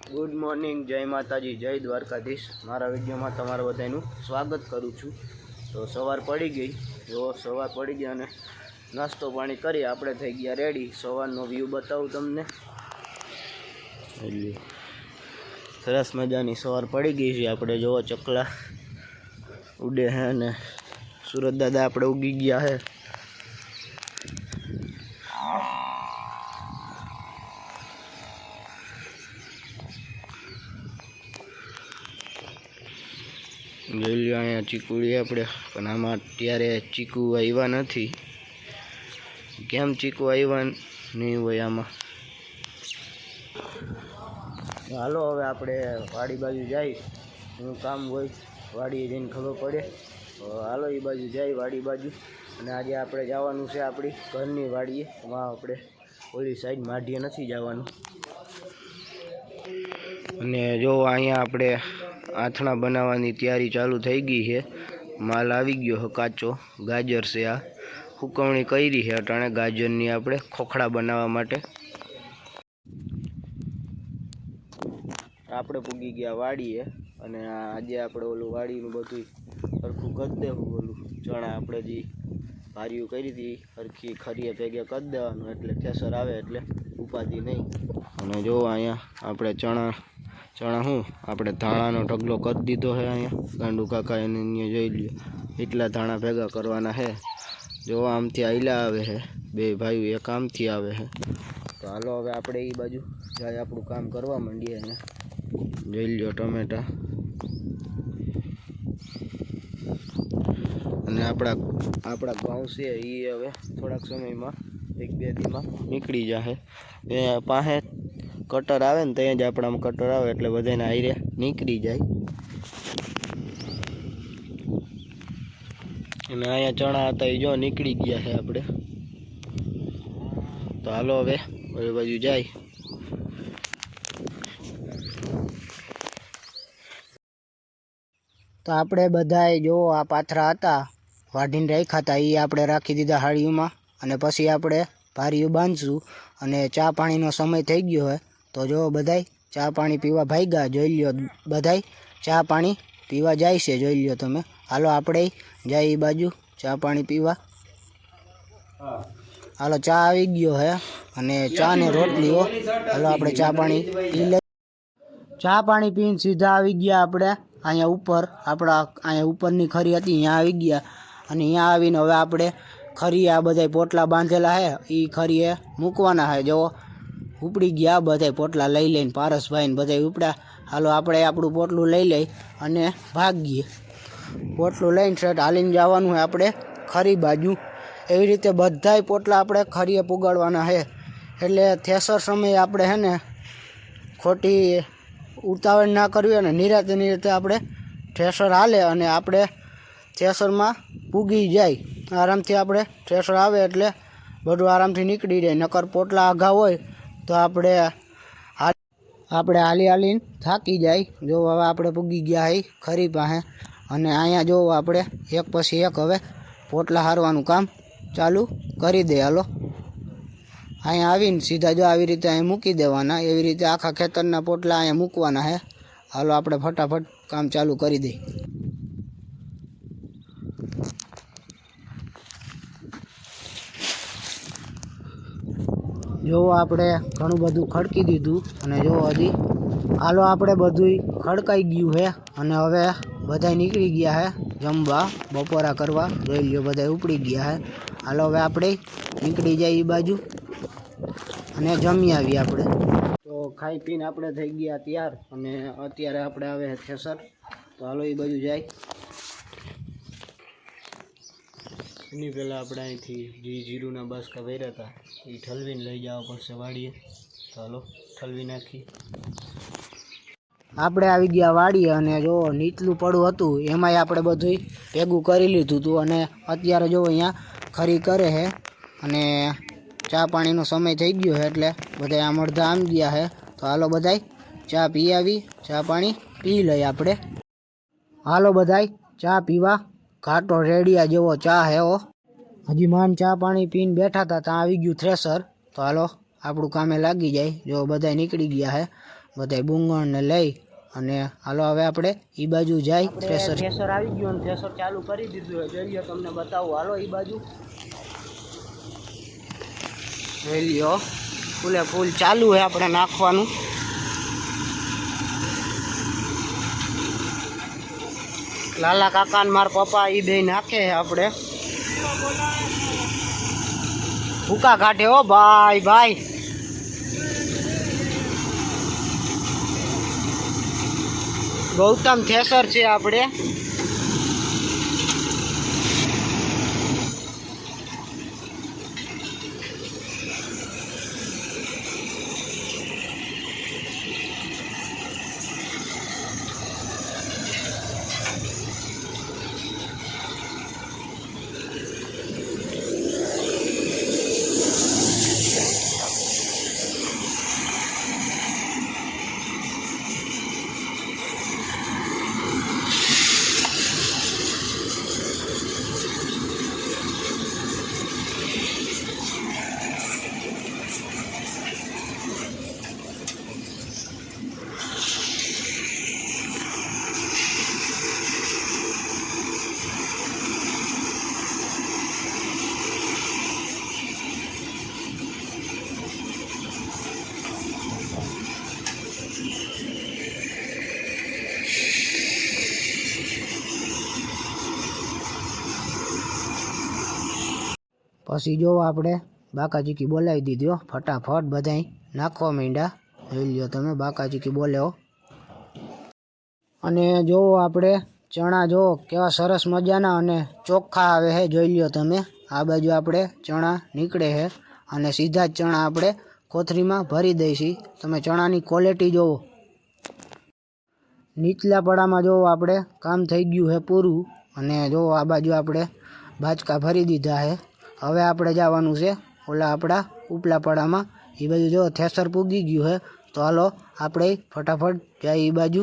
Good morning, जय माताजी, जय द्वारकाधीश। मारा विडियो में तमारा बधाईनु स्वागत करूँ छूँ। तो सवार पड़ी गई, जो सवार पड़ी गई अने नास्तो पाणी करी आपणे थई गया रेडी। सवारनो व्यू बतावुं तमने। એટલે સરસ મજાની સવાર પડી ગઈ છે। આપણે જોવો ચકલા ઉડે છે અને સુરત દાદા આપણે ઉગી ગયા છે। જોઈ લો અહીંયા ચીકુડી આપણે, પણ આમાં અત્યારે ચીકુ આવ્યા નથી। કેમ ચીકુ આવ્યા નહીં હોય આમાં? હાલો હવે આપણે વાડી બાજુ જાય, હું કામ હોય વાડીએ જઈને ખબર પડે। તો હાલો એ બાજુ જાય વાડી બાજુ। અને આજે આપણે જવાનું છે આપણી ઘરની વાડીએ, એમાં આપણે ઓલી સાઈડ માઢીએ નથી જવાનું। અને જો અહીંયા આપણે આથણા બનાવવાની તૈયારી ચાલુ થઈ ગઈ છે। માલ આવી ગયો છે કાચો, ગાજર છે, આ હુકવણી કરી છે અટાણે ગાજરની આપણે ખોખડા બનાવવા માટે। આપણે પૂગી ગયા વાડીએ અને આજે આપણે ઓલું વાડીનું બધું સરખું કરી દેવું। ઓલું ચણા આપણે જે ભાર્યું કરી હતી સરખી ખરીએ ભેગે કરી દેવાનું, એટલે થેસર આવે એટલે ઉપાધિ નહીં। અને જો અહીંયા આપણે ચણા હું આપણે ધાણાનો ઢગલો કરી દીધો છે અહીંયા। ગાંડુ કાકા એને અહીંયા જોઈ લ્યો, એટલા ધાણા ભેગા કરવાના છે। જો આમથી આયલા આવે છે બે ભાઈઓ, એક આમથી આવે છે। તો હાલો હવે આપણે એ બાજુ જાય, આપણું કામ કરવા માંડીએ। અને જોઈ લ્યો ટમેટા, અને આપણા ઘઉં છે એ હવે થોડાક સમયમાં 1-2 દીમાં નીકળી જશે। એ પાસે કટર આવે ને ત્યાં જ આપણામાં કટર આવે એટલે બધાને આયરે નીકળી જાય। અને અહીંયા ચણા હતા એ જો નીકળી ગયા છે આપણે। તો હાલો હવે ઓલી બાજુ જાય। તો આપણે બધાએ જો આ પાથરા હતા વાઢીને રાખ્યા હતા, એ આપણે રાખી દીધા હાડીઓમાં। અને પછી આપણે ભારીઓ બાંધશું અને ચા પાણીનો સમય થઈ ગયો હોય। તો જો બધાય ચા પાણી પીવા ભાગ્યા, જોઈ લ્યો બધાય ચા પાણી પીવા જાય છે, જોઈ લ્યો તમે। હાલો આપણે જાય એ બાજુ ચા પાણી પીવા। હાલો ચા આવી ગયો હે અને ચા ને રોટલીઓ। હાલો આપણે ચા પાણી પી લઈએ। ચા પાણી પીને સીધા આવી ગયા આપણે અહીંયા ઉપર, આપણા અહીંયા ઉપરની ખરી હતી અહીંયા આવી ગયા। અને અહીંયા આવીને હવે આપણે ખરી આ બધા પોટલા બાંધેલા છે એ ખરીએ મૂકવાના છે। જો ઉપડી ગયા બધા પોટલા લઈ લઈને, પારસભાઈને બધા ઉપડ્યા। હાલો આપણે આપણું પોટલું લઈ લઈ અને ભાગીએ। પોટલું લઈને સેટ હાલીને જવાનું છે આપણે ખરી બાજુ। એવી રીતે બધાય પોટલા આપણે ખરીએ પુગાડવાના છે। એટલે થેસર સમયે આપણે છે ને ખોટી ઉતાવળ ના કરવી, અને નિરાતે આપણે થ્રેસર હાલે અને આપણે થ્રેસરમાં પૂગી જાય આરામથી। આપણે થ્રેસર આવે એટલે બધું આરામથી નીકળી જાય। નકર પોટલા આઘા હોય તો આપણે હાલીને થાકી જાય। જો હવે આપણે પૂગી ગયા હઈ ખરી પાસે, અને અહીંયા જો આપણે એક પછી એક હવે પોટલા હારવાનું કામ ચાલુ કરી દે। હાલો અહીંયા આવીને સીધા જો આવી રીતે અહીં મૂકી દેવાના, એવી રીતે આખા ખેતરના પોટલા અહીંયા મૂકવાના છે। હાલો આપણે ફટાફટ કામ ચાલુ કરી દઈએ। જો આપણે ઘણું બધું ખડકી દીધું અને જો હજી હાલો આપણે બધું ખડકાઈ ગયું છે। અને હવે બધા નીકળી ગયા છે જમવા, બપોરા કરવા। જોઈ લ્યો બધા ઉપડી ગયા છે। હાલો હવે આપણે નીકળી જાય એ બાજુ અને જમી આવીએ આપણે। તો ખાઈ પીને આપણે થઈ ગયા તૈયાર, અને અત્યારે આપણે આવે થેસર। તો હાલો એ બાજુ જાય। એની પહેલાં આપણે અહીંથી જે જીરુના બાસકા ભર્યા હતા એ ઠલવીને લઈ જવા પડશે વાડીએ। તો હાલો ઠલવી નાખી। આપણે આવી ગયા વાડીએ, અને જો નીચલું પડું હતું એમાંય આપણે બધું ભેગું કરી લીધું હતું। અને અત્યારે જો અહીંયા ખરી કરે છે અને ચા પાણીનો સમય થઈ ગયો છે એટલે બધા આમ અડધા આમ ગયા છે। તો હાલો બધાય ચા પી આવી, ચા પાણી પી લઈએ આપણે। હાલો બધાય ચા પીવા, ઘાટો રેડિયા જેવો ચા હે। હજી માન ચા પાણી પીને બેઠા હતા ત્યાં આવી ગયું થ્રેસર। તો હાલો આપણું કામે લાગી જાય। જો બધા નીકળી ગયા છે, બધા બુંગણને લઈ અને હાલો હવે આપણે એ બાજુ જાય થ્રેસર આવી ગયું અને થ્રેસર ચાલુ કરી દીધું જોઈ લ્યો તમને બતાવું હાલો એ બાજુ જોઈ લ્યો ફૂલે ફૂલ ચાલુ છે આપણે નાખવાનું લાલા કાકા ને મારા પપ્પા એ બે નાખે છે આપણે ભૂકા કાઢે હો ભાઈ ભાઈ ગૌતમ થેસર છે આપણે પછી જો આપણે બાકાચીકી બોલાવી દીધો ફટાફટ બધાય નાખવા માંડ્યા જોઈ લ્યો તમે બાકાચીકી બોલ્યો અને જો આપણે ચણા જો કેવા સરસ મજાના અને ચોખ્ખા આવે છે જોઈ લ્યો તમે આ બાજુ આપણે ચણા નીકળે છે અને સીધા જ ચણા આપણે કોથરીમાં ભરી દઈશી તમે ચણાની ક્વોલિટી જોવો નીચલા પડામાં જો આપણે કામ થઈ ગયું છે પૂરું અને જો આ બાજુ આપણે બાચકા ભરી દીધા છે હવે આપણે જવાનું છે ઓલા આપણા ઉપલા પડામાં એ બાજુ જો થેસર પૂગી ગયું છે તો હાલો આપણે ફટાફટ જાય એ બાજુ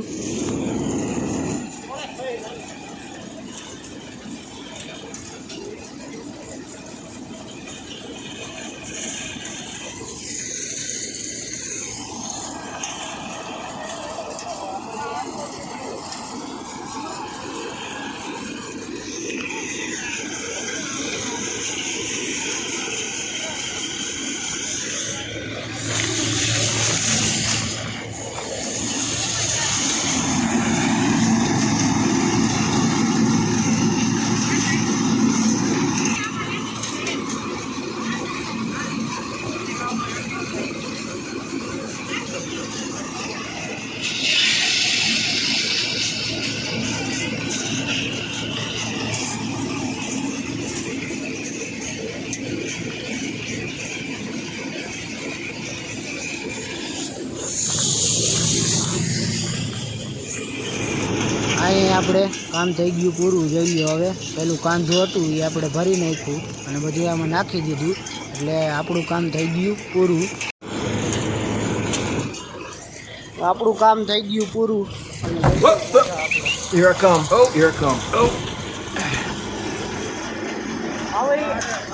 અહીં આપણે કામ થઈ ગયું પૂરું જોઈ લો હવે પેલું કાંધું હતું એ આપણે ભરી નાખ્યું અને બધું આમાં નાખી દીધું એટલે આપણું કામ થઈ ગયું પૂરું આપણું કામ થઈ ગયું પૂરું Here I come. Oh, here I come. Oh.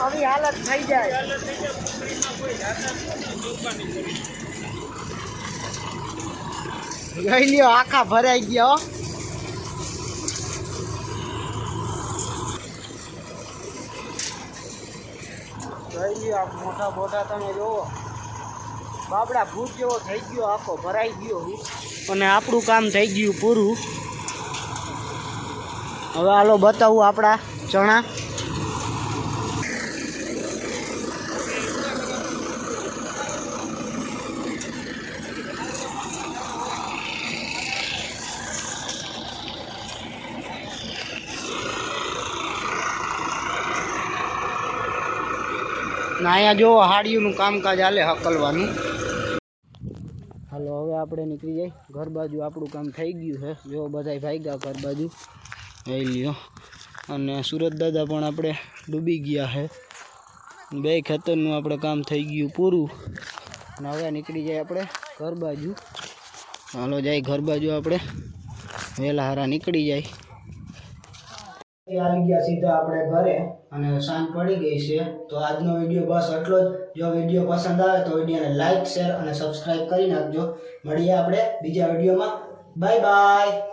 આવી હાલત થઈ જાય જોઈ લ્યો આખા ભરાઈ ગયા જોઈ લ્યો મોટા મોટા તમે જોવો બાબડા ભૂત જેવો થઈ ગયો આખો ભરાઈ ગયો અને આપણું કામ થઈ ગયું પૂરું હવે હાલો બતાવું આપણા ચણા ના અહીંયા જો હાડીઓનું કામકાજ હાલે હકલવાનું હાલો હવે આપણે નીકળી જાય ઘર બાજુ આપણું કામ થઈ ગયું છે જો બધાય ભાગ્યા ઘર બાજુ જોઈ લ્યો અને સુરત દાદા પણ આપણે ડૂબી ગયા છે બે ખેતરનું આપણે કામ થઈ ગયું પૂરું અને હવે નીકળી જાય આપણે ઘર બાજુ હાલો જાય ઘર બાજુ આપણે વહેલા હારા નીકળી જાય આવી ગયા સીધા આપણે ઘરે અને સાંજ પડી ગઈ છે તો આજનો વિડીયો બસ એટલો જ જો વિડીયો પસંદ આવે તો વિડીયોને લાઈક શેર અને સબસ્ક્રાઇબ કરી નાખજો. મળીએ આપણે બીજા વિડીયોમાં. Bye bye.